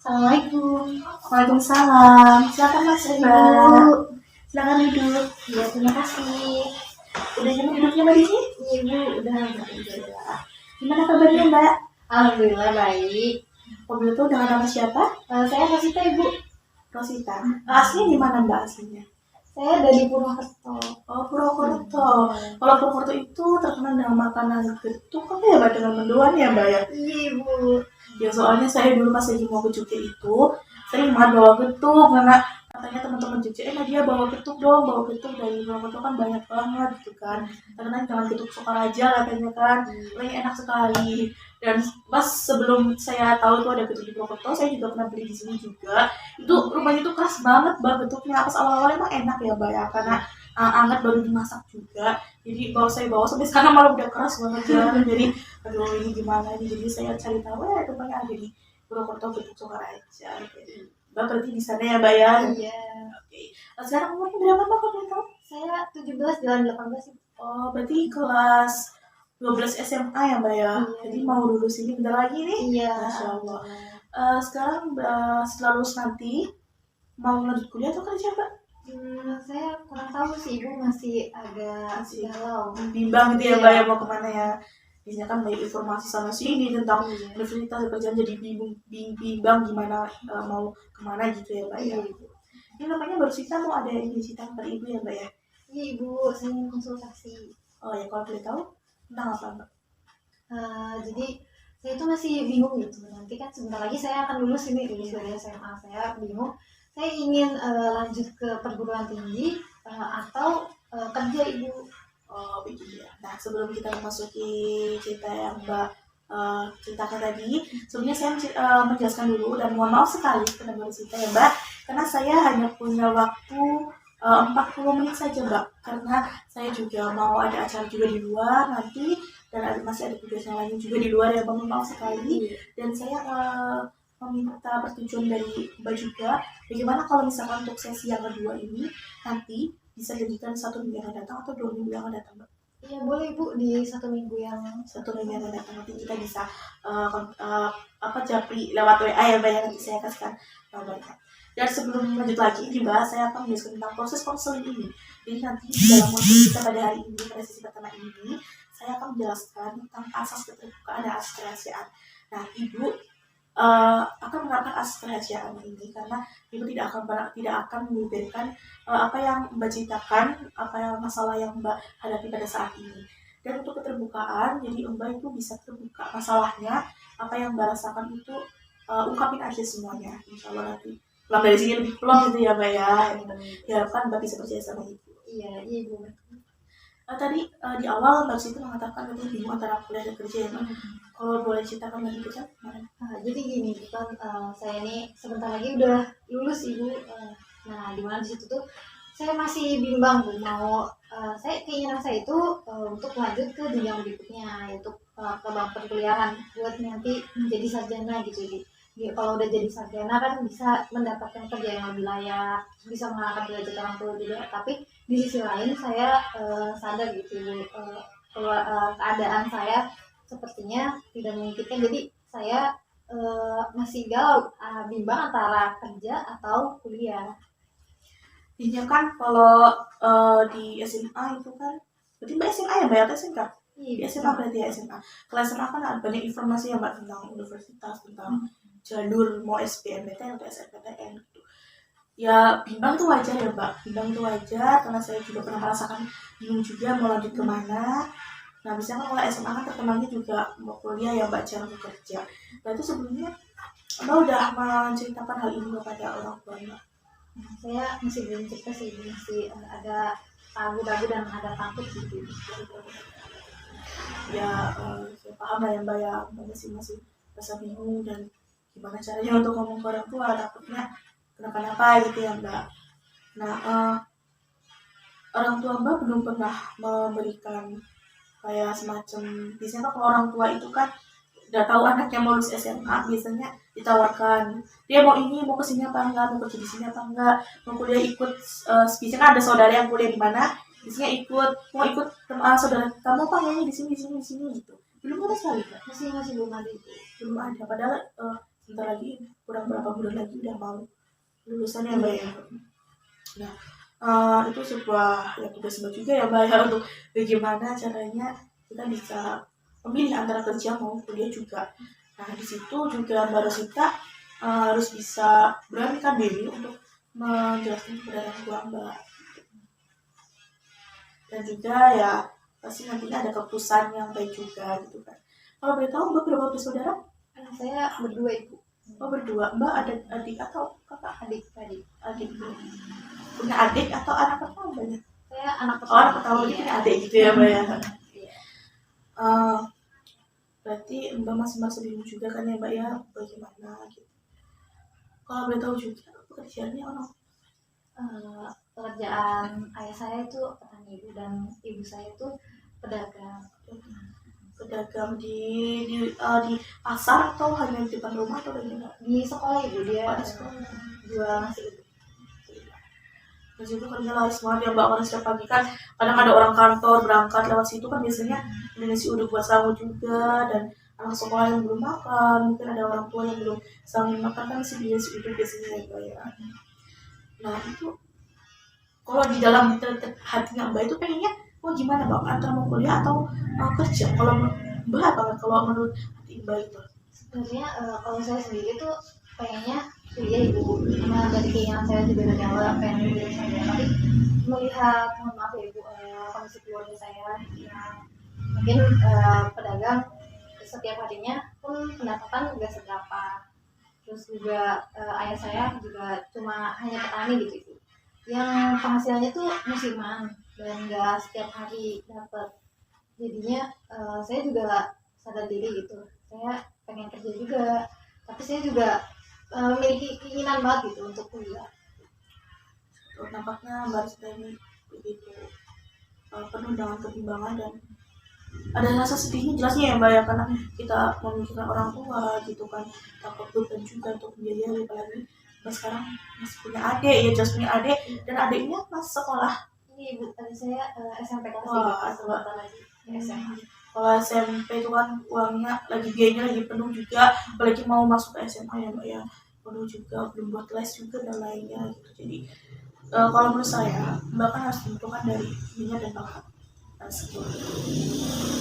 Assalamualaikum. Waalaikumsalam. Silakan Mas Mbak. Ibu. Silakan duduk. Ya, terima kasih. Udah jam duduknya Mbak di sini? Iya, Bu. Udah alhamdulillah. Gimana kabarnya Mbak? Alhamdulillah baik. Mobil itu dengan nama siapa? Saya Rosita, Ibu. Rosita. Aslinya di mana Mbak aslinya? Saya dari Purwokerto. Oh, Purwokerto. Kalau Purwokerto itu terkenal dengan makanan getuk apa ya Mbak, dengan mendoan ya Mbak ya? Iya, Ibu. Ya soalnya saya dulu pas lagi mau ke Jogja itu sering banget bawa getuk karena katanya teman-teman Jogja, Nadia bawa getuk dong, bawa getuk dari Purwokerto kan banyak banget gitu kan. Karena dengan getuk Sukaraja katanya kan, paling enak sekali. Dan pas sebelum saya tahu itu ada getuk di Purwokerto, saya juga pernah beli di sini juga. Itu rumahnya tuh keras banget Mbak getuknya. Pas awal-awal emang enak ya Mbak ya, karena anget baru dimasak juga. Jadi saya bawa sampai sekarang malah udah keras banget ya. Jadi aduh ini gimana ini, jadi saya cari tahu ya rupanya ada di Purwokerto getuk Sukaraja. Mbak berarti di sana ya Mbak ya? Iya. Oke. Sekarang umurnya berapa Mbak kalau boleh tahu? Saya 17 jalan 18, Ibu. Oh berarti kelas 12 SMA ya Mbak ya? Iya. Jadi mau lulus ini bentar lagi nih? Iya. Masya Allah. Sekarang setelah lulus nanti mau lanjut kuliah atau kerja Mbak? Saya kurang tahu sih, Ibu, masih agak galau. Bimbang gitu ya Mbak ya, mau kemana ya? Biasanya kan banyak informasi sana sini tentang universitas kerjaan, jadi bimbang gimana mau kemana gitu ya Mbak ya. Ini namanya baru Sita, mau ada yang Sita per ibu ya Mbak ya? Iya, Ibu, saya ingin konsultasi. Oh ya, kalau boleh tahu tentang apa Mbak? Jadi saya itu masih bingung gitu. Nanti kan sebentar lagi saya akan lulus dari SMA. Saya bingung. Saya ingin lanjut ke perguruan tinggi atau kerja, Ibu. Oh begitu ya. Nah sebelum kita memasuki cerita yang Mbak ceritakan tadi, sebelumnya saya menjelaskan dulu dan mohon maaf sekali kepada Mbak Sita ya Mbak, karena saya hanya punya waktu 40 menit saja Mbak, karena saya juga mau ada acara juga di luar nanti dan masih ada tugas yang lain juga di luar ya Mbak, mohon maaf sekali. Dan saya meminta persetujuan dari Mbak juga, bagaimana kalau misalkan untuk sesi yang kedua ini nanti bisa jadikan 1 minggu yang akan datang atau 2 minggu yang akan datang Mbak? Iya boleh, Bu, di 1 minggu yang akan datang nanti kita bisa japri lewat WA ya Mbak ya, nanti saya kasihkan nomornya. Dan sebelum lanjut lagi ini Mbak, saya akan menjelaskan tentang proses konseling ini. Jadi nanti dalam waktu kita pada hari ini, pada sesi pertama ini, saya akan menjelaskan tentang asas keterbukaan dan asas kerahasiaan. Nah Ibu akan menerapkan asas kerahasiaan ini karena Ibu tidak akan membeberkan apa yang Mbak ceritakan, apa yang masalah yang Mbak hadapi pada saat ini. Dan untuk keterbukaan, jadi Mbak itu bisa terbuka masalahnya, apa yang Mbak rasakan itu ungkapin aja semuanya. Insya Allah nanti pulang dari sini lebih plong gitu ya Mbak ya. Diharapkan Mbak bisa percaya sama Ibu. Iya, Ibu. Tadi di awal Mbak Siti mengatakan itu bingung antara kuliah dan kerja ya Mbak. Kalau boleh ceritakan lebih kecil gimana? Jadi gini, kan saya ini sebentar lagi udah lulus, Ibu. Nah, di mana di situ tuh saya masih bimbang tuh mau keinginan saya itu untuk lanjut ke jenjang berikutnya, yaitu ke bangku perkuliahan buat nanti menjadi sarjana gitu. Kalau udah jadi sarjana kan bisa mendapatkan kerja yang lebih layak, bisa mengangkat derajat orang tua juga. Tapi di sisi lain saya sadar gitu, kalau keadaan saya sepertinya tidak memungkinkan. Jadi saya masih galau, bimbang antara kerja atau kuliah. Intinya kan kalau di SMA itu kan, berarti Mbak SMA ya Mbak atau SMK? Di SMA berarti ya SMA. Kalau SMA kan ada banyak informasi ya Mbak tentang universitas, tentang jalur mau SBMPTN atau SNPTN gitu. Ya bimbang tuh wajar ya Mbak, bimbang tuh wajar karena saya juga pernah merasakan bingung juga mau lanjut kemana. Nah misalnya kalau SMA kan terkenalnya juga mau kuliah ya Mbak, jarang bekerja. Nah itu sebelumnya Mbak udah menceritakan hal ini kepada orang tua Mbak? Saya masih belum cerita sih, masih ada ragu-ragu dan ada takut gitu. Ya saya paham lah ya Mbak ya, masih rasa bingung dan gimana caranya untuk ngomong ke orang tua, takutnya kenapa-napa gitu ya Mbak. Nah orang tua Mbak belum pernah memberikan kayak semacam, biasanya kalau orang tua itu kan udah tahu anaknya mau lulus SMA biasanya ditawarkan dia mau ini, mau kesini apa enggak, mau kerja di sini apa enggak, mau kuliah ikut biasanya kan ada saudara yang kuliah di mana, biasanya mau ikut saudara kamu apa nyanyi di sini gitu. Belum ada sekali Kak. Masih belum ada itu. Belum ada, padahal sebentar lagi kurang berapa bulan lagi udah mau lulusan ya Mbak ya. Nah, itu sebuah ya tugas Mbak juga ya Mbak ya, untuk bagaimana caranya kita bisa memilih antara kerja mau kuliah juga. Nah, di situ juga Mbak Rosita harus bisa beranikan diri untuk menjelaskan kepada orang tua Mbak. Dan juga ya pasti nantinya ada keputusan yang baik juga gitu kan. Kalau boleh tahu Mbak berapa bersaudara? Saya berdua ibu. Oh berdua. Mbak ada adik atau kakak? Adik. Adik. Punya adik atau anak pertama banyak? Saya anak Oh anak pertama, jadi punya adik gitu ya Mbak ya. Iya. Berarti Mbak masih masih bingung juga kan ya Mbak ya, bagaimana gitu. Kalau boleh tahu juga pekerjaannya orang? Pekerjaan ayah saya itu petani ibu, dan ibu saya itu pedagang. Pedagang di pasar atau hanya di depan rumah atau bagaimana? Di sekolah ibu, dia Di sekolah. jual nasi uduk. Di situ kerja laris banget ya Mbak, karena setiap pagi kan kadang ada orang kantor berangkat lewat situ kan, biasanya beli nasi uduk buat sahur juga, dan anak sekolah yang belum makan, mungkin ada orang tua yang belum sanggup makan kan masih beli nasi uduk biasanya ya Mbak ya. Nah itu kalau di dalam hatinya Mbak itu pengennya gimana Mbak, antara mau kuliah atau kerja? Kalau Mbak apa kalau menurut hati Mbak itu? Sebenarnya kalau saya sendiri tuh pengennya kuliah ibu, karena dari keinginan saya juga dari awal pengen kuliah saya, tapi melihat, mohon maaf ya ibu, kondisi keluarga saya yang mungkin pedagang setiap harinya pun pendapatan nggak seberapa, terus juga ayah saya juga cuma hanya petani gitu ibu, yang penghasilannya tuh musiman dan nggak setiap hari dapat. Jadinya saya juga sadar diri gitu, saya pengen kerja juga, tapi saya juga memiliki keinginan banget gitu untuk kuliah. Nampaknya Mbak Rista ini begitu penuh dengan kebimbangan dan ada rasa sedihnya jelasnya ya Mbak ya, karena kita memikirkan orang tua gitu kan, takut beban juga untuk membiayai, apalagi Mbak sekarang masih punya adik ya, jelas punya adik, dan adiknya masih sekolah. Ini ibu, tadi saya SMP kelas 3. Wah, sebentar lagi SMA. Kalau SMP itu kan uangnya lagi, biayanya lagi penuh juga, apalagi mau masuk ke SMA ya Mbak ya, penuh juga, belum buat les juga dan lainnya gitu. Jadi kalau menurut saya Mbak kan harus tentukan dari minat dan bakat.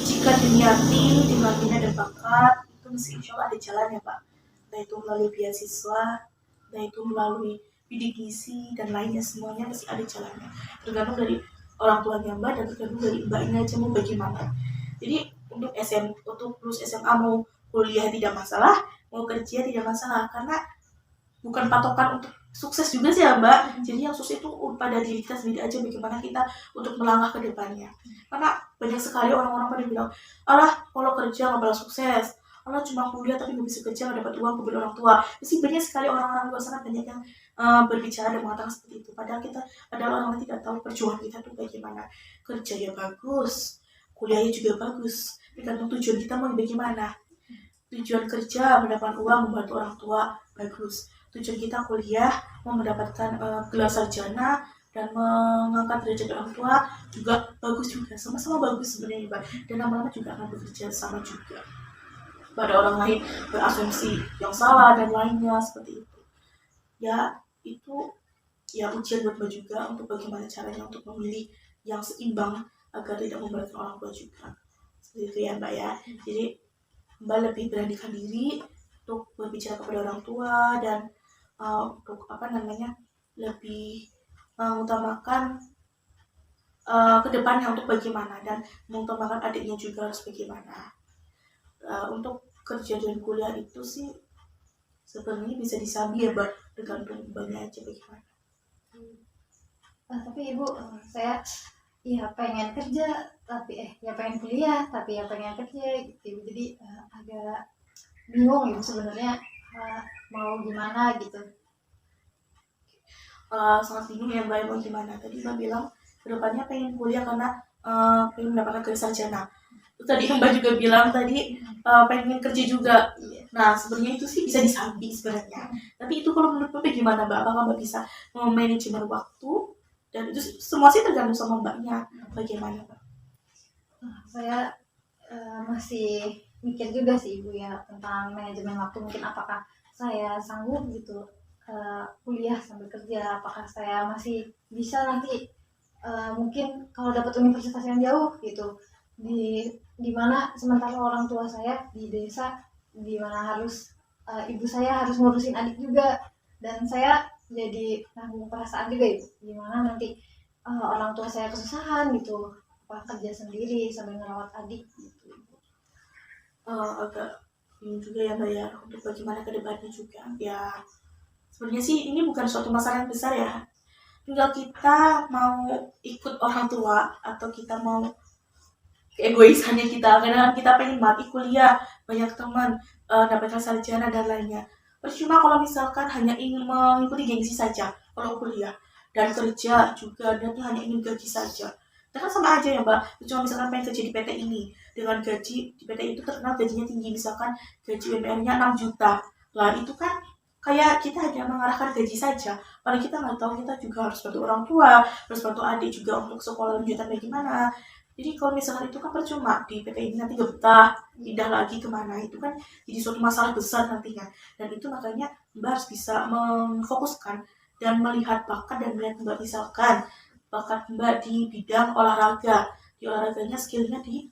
Jika diniati dengan minat dan bakat, itu mesti insya Allah ada jalan ya Pak. Entah itu melalui beasiswa, entah itu melalui bidik misi dan lainnya, semuanya mesti ada jalannya. Tergantung dari orang tuanya Mbak dan tergantung dari Mbaknya aja mau bagaimana. Jadi untuk lulus SMA mau kuliah tidak masalah, mau kerja tidak masalah, karena bukan patokan untuk sukses juga sih ya Mbak. Jadi yang sukses itu pada diri kita sendiri aja, bagaimana kita untuk melangkah ke depannya. Karena banyak sekali orang-orang pada bilang, alah kalau kerja nggak bakal sukses, alah cuma kuliah tapi nggak bisa kerja, nggak dapat uang kebeli orang tua. Jadi banyak sekali orang-orang luar sana banyak yang berbicara dan mengatakan seperti itu. Padahal kita adalah orang yang tidak tahu perjuangan kita tuh bagaimana. Kerja ya bagus, kuliahnya juga bagus, tergantung tujuan kita mau bagaimana. Tujuan kerja mendapatkan uang, membantu orang tua, bagus. Tujuan kita kuliah mau mendapatkan gelar sarjana dan mengangkat derajat orang tua juga bagus juga, sama-sama bagus sebenarnya Mbak, dan lama-lama juga akan bekerja sama juga. Pada orang lain berasumsi yang salah dan lainnya seperti itu ya, itu ya ujian buat Mbak juga untuk bagaimana caranya untuk memilih yang seimbang agar tidak memberatkan orang tua juga, seperti itu ya Mbak ya. Jadi Mbak lebih beranikan diri untuk berbicara kepada orang tua dan untuk lebih mengutamakan kedepannya untuk bagaimana, dan mengutamakan adiknya juga harus bagaimana. Untuk kerja dan kuliah itu sih sebenarnya bisa disambi ya Mbak, tergantung Mbaknya aja bagaimana. Tapi ibu, saya ya pengen kerja tapi ya pengen kuliah tapi ya pengen kerja gitu, jadi agak bingung ibu sebenarnya mau gimana gitu. Sangat bingung ya Mbak, mau gimana. Tadi Mbak bilang kedepannya pengen kuliah karena pengen mendapatkan gelar sarjana. Terus tadi Mbak juga bilang tadi pengen kerja juga. Nah sebenarnya itu sih bisa disambi sebenarnya. Tapi itu kalau menurut Mbak gimana Mbak? Apakah Mbak bisa memanajemen waktu? Dan itu semua sih tergantung sama Mbaknya. Bagaimana Mbak? Saya masih mikir juga sih ibu ya tentang manajemen waktu, mungkin apakah saya sanggup gitu kuliah sambil kerja, apakah saya masih bisa nanti mungkin kalau dapat universitas yang jauh gitu, di mana sementara orang tua saya di desa, di mana harus ibu saya harus ngurusin adik juga, dan saya jadi nanggung perasaan juga itu, gimana nanti orang tua saya kesusahan gitu, apa kerja sendiri sambil merawat adik gitu. Agak ini juga ya Mbak ya, untuk bagaimana ke depannya juga ya. Sebenarnya sih ini bukan suatu masalah yang besar ya, tinggal kita mau ikut orang tua atau kita mau keegoisannya kita. Kadang kita pengen banget kuliah, banyak teman, dapatkan sarjana dan lainnya. Percuma kalau misalkan hanya ingin mengikuti gengsi saja kalau kuliah, dan kerja juga dan hanya ingin gaji saja. Itu kan sama aja ya Mbak, cuma misalkan pengen kerja di PT ini, dengan gaji di PT itu terkenal gajinya tinggi, misalkan gaji UMR-nya 6 juta. Lah itu kan kayak kita hanya mengarahkan gaji saja, padahal kita nggak tahu kita juga harus bantu orang tua, harus bantu adik juga untuk sekolah lanjutan bagaimana. Jadi kalau misalkan itu kan percuma, di PT ini nanti gak betah, pindah lagi kemana, itu kan jadi suatu masalah besar nantinya. Dan itu makanya Mbak harus bisa memfokuskan dan melihat bakat, dan melihat Mbak misalkan bakat Mbak di bidang olahraga, di olahraganya skillnya di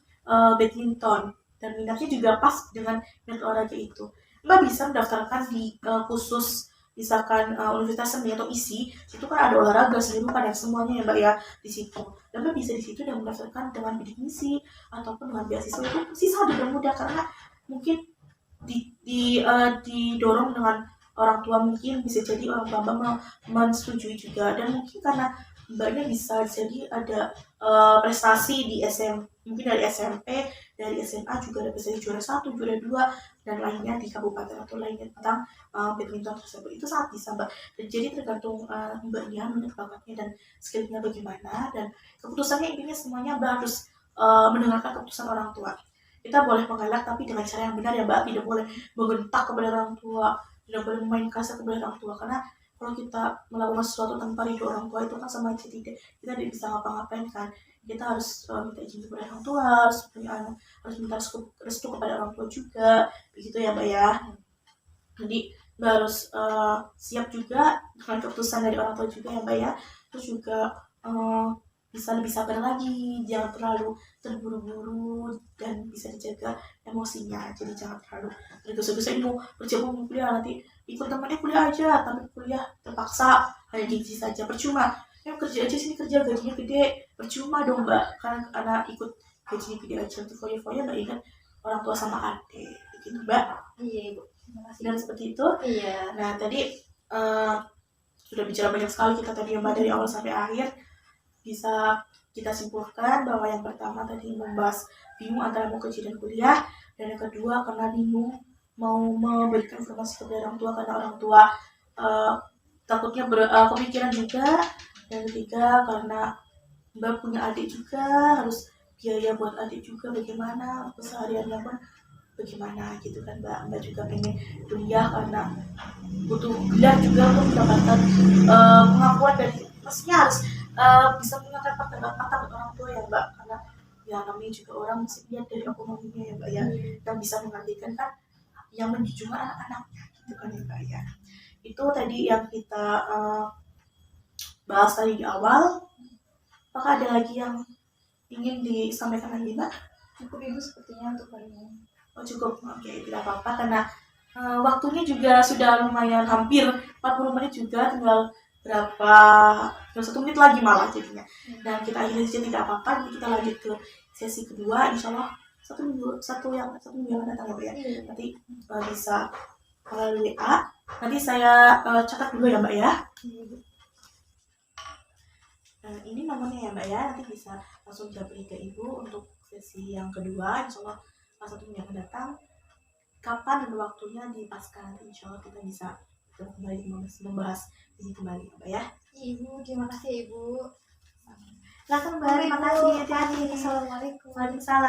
badminton, dan minatnya juga pas dengan minat olahraga itu. Mbak bisa mendaftarkan di khusus misalkan Universitas Seni atau ISI, itu kan ada olahraga seni rupa dan semuanya ya Mbak ya di situ. Dan Mbak bisa di situ dan mendaftarkan dengan bidik misi ataupun dengan beasiswa, itu sih sangat mudah karena mungkin didorong dengan orang tua, mungkin bisa jadi orang tua Mbak mensetujui juga, dan mungkin karena Mbaknya bisa jadi ada prestasi di mungkin dari SMP, dari SMA juga ada prestasi juara 1, juara 2 dan lainnya di kabupaten atau lainnya tentang badminton tersebut. Itu sangat bisa Mbak. Dan jadi tergantung Mbaknya, menurut bakatnya dan skillnya bagaimana, dan keputusannya intinya semuanya Mbak harus mendengarkan keputusan orang tua. Kita boleh mengelak tapi dengan cara yang benar ya Mbak, tidak boleh membentak kepada orang tua, tidak boleh main kasar kepada orang tua, karena kalau kita melakukan sesuatu tanpa ridho orang tua itu kan sama aja kita tidak bisa ngapa-ngapain kan. Kita harus minta izin kepada orang tua, harus minta restu kepada orang tua juga, begitu ya Mbak ya. Jadi Mbak harus siap juga dengan keputusan dari orang tua juga ya Mbak ya. Terus juga bisa lebih sabar lagi, jangan terlalu terburu-buru, dan bisa dijaga emosinya. Jadi jangan terlalu tergesa-gesa mau kerja mau kuliah, nanti ikut temannya kuliah aja tapi kuliah terpaksa hanya gengsi saja, percuma. Kerja aja sini, kerja gajinya gede, percuma dong Mbak, karena ikut gajinya gede aja untuk foya-foya nggak ingat orang tua sama adik, begitu Mbak. Iya Ibu, terima kasih. Dan seperti itu. Iya. Nah tadi sudah bicara banyak sekali kita tadi ya Mbak, dari awal sampai akhir. Bisa kita simpulkan bahwa yang pertama tadi membahas bingung antara mau kerja dan kuliah, dan yang kedua karena bingung mau memberikan informasi kepada orang tua karena orang tua takutnya kepikiran juga, dan ketiga karena Mbak punya adik juga, harus biaya buat adik juga bagaimana, kesehariannya pun bagaimana gitu kan Mbak juga pengen kuliah karena butuh gelar juga untuk mendapatkan pengakuan dari, maksudnya harus bisa mengangkat martabat orang tua ya Mbak, karena ya namanya juga orang mesti lihat dari ekonominya ya Mbak ya, dan bisa menggantikan kan yang menjunjung anak-anaknya gitu kan ya Mbak ya. Itu tadi yang kita bahas tadi di awal. Apakah ada lagi yang ingin disampaikan lagi Mbak? Cukup Ibu sepertinya untuk kali ini. Oh cukup, oke, tidak apa-apa karena waktunya juga sudah lumayan hampir 40 menit juga, tinggal 1 menit lagi malah jadinya. Dan kita akhirnya saja, tidak apa-apa. Jadi kita lanjut ke sesi kedua, insya Allah satu minggu yang datang ya Mbak ya. Nanti bisa melalui WA. Nanti saya catat dulu ya Mbak ya. Ini nomornya ya Mbak ya, nanti bisa langsung jabri ke Ibu untuk sesi yang kedua, insya Allah 1 minggu yang datang. Kapan dan waktunya dipaskan, nanti insya Allah kita bisa kembali membahas ini kembali Mbak ya. Ibu, terima kasih Ibu. Silakan Mbak, terima kasih. Hati-hati. Assalamualaikum. Waalaikumsalam.